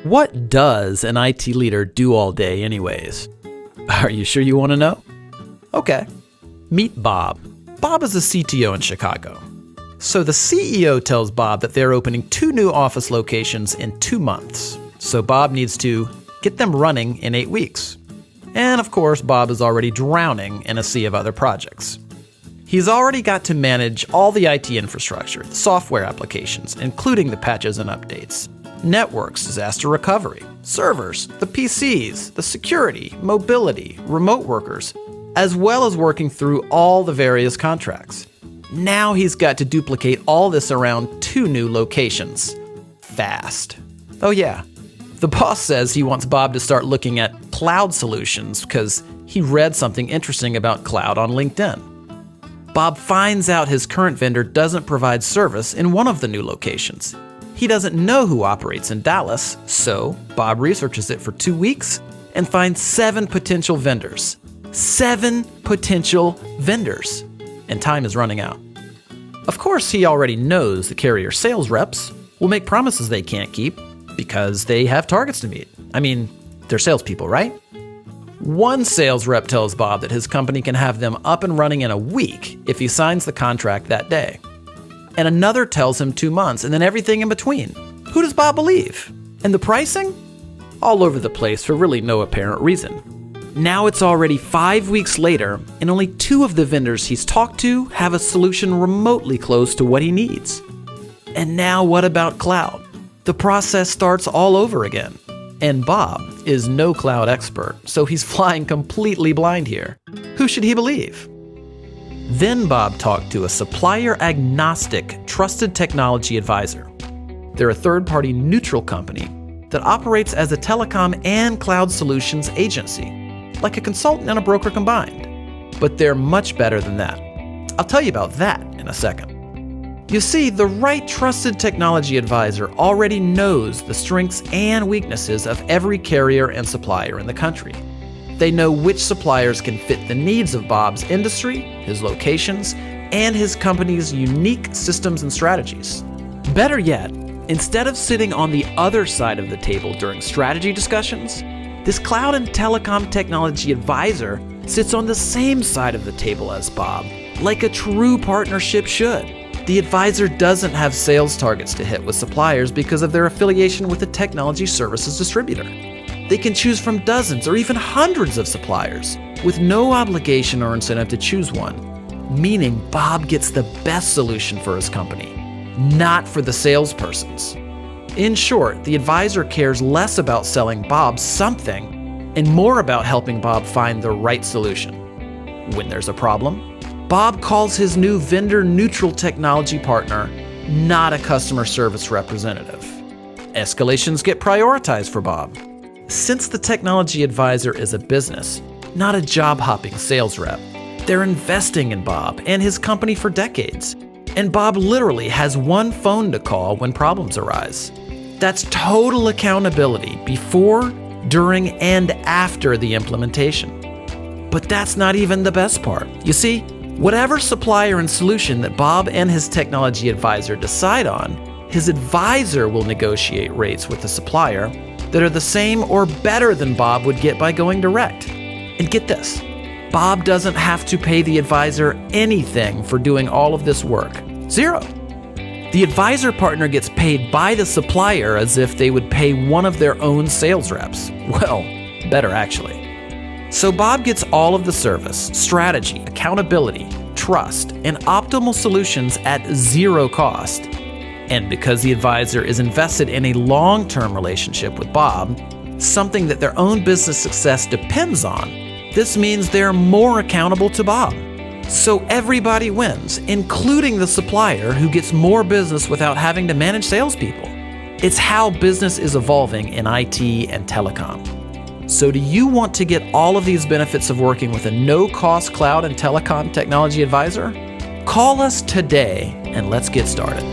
What does an IT leader do all day anyways? Are you sure you want to know? Okay. Meet Bob. Bob is a CTO in Chicago. So the CEO tells Bob that they're opening 2 new office locations in 2 months. So Bob needs to get them running in 8 weeks. And of course, Bob is already drowning in a sea of other projects. He's already got to manage all the IT infrastructure, the software applications, including the patches and updates, networks, disaster recovery, servers, the PCs, the security, mobility, remote workers, as well as working through all the various contracts. Now he's got to duplicate all this around 2 new locations. Fast. Oh yeah, the boss says he wants Bob to start looking at cloud solutions because he read something interesting about cloud on LinkedIn. Bob finds out his current vendor doesn't provide service in one of the new locations. He doesn't know who operates in Dallas, so Bob researches it for 2 weeks and finds 7 potential vendors. 7 potential vendors. And time is running out. Of course, he already knows the carrier sales reps will make promises they can't keep because they have targets to meet. I mean, they're salespeople, right? One sales rep tells Bob that his company can have them up and running in a week if he signs the contract that day. And another tells him 2 months, and then everything in between. Who does Bob believe? And the pricing? All over the place for really no apparent reason. Now it's already 5 weeks later, and only 2 of the vendors he's talked to have a solution remotely close to what he needs. And now what about cloud? The process starts all over again. And Bob is no cloud expert, so he's flying completely blind here. Who should he believe? Then Bob talked to a supplier-agnostic, trusted technology advisor. They're a third-party neutral company that operates as a telecom and cloud solutions agency, like a consultant and a broker combined. But they're much better than that. I'll tell you about that in a second. You see, the right trusted technology advisor already knows the strengths and weaknesses of every carrier and supplier in the country. They know which suppliers can fit the needs of Bob's industry, his locations, and his company's unique systems and strategies. Better yet, instead of sitting on the other side of the table during strategy discussions, this cloud and telecom technology advisor sits on the same side of the table as Bob, like a true partnership should. The advisor doesn't have sales targets to hit with suppliers because of their affiliation with a technology services distributor. They can choose from dozens or even hundreds of suppliers with no obligation or incentive to choose one, meaning Bob gets the best solution for his company, not for the salespersons. In short, the advisor cares less about selling Bob something and more about helping Bob find the right solution. When there's a problem, Bob calls his new vendor-neutral technology partner, not a customer service representative. Escalations get prioritized for Bob. Since the technology advisor is a business, not a job-hopping sales rep, they're investing in Bob and his company for decades. And Bob literally has one phone to call when problems arise. That's total accountability before, during, and after the implementation. But that's not even the best part. You see, whatever supplier and solution that Bob and his technology advisor decide on, his advisor will negotiate rates with the supplier that are the same or better than Bob would get by going direct. And get this, Bob doesn't have to pay the advisor anything for doing all of this work. Zero. The advisor partner gets paid by the supplier as if they would pay one of their own sales reps. Well, better actually. So Bob gets all of the service, strategy, accountability, trust, and optimal solutions at zero cost. And because the advisor is invested in a long-term relationship with Bob, something that their own business success depends on, this means they're more accountable to Bob. So everybody wins, including the supplier who gets more business without having to manage salespeople. It's how business is evolving in IT and telecom. So do you want to get all of these benefits of working with a no-cost cloud and telecom technology advisor? Call us today and let's get started.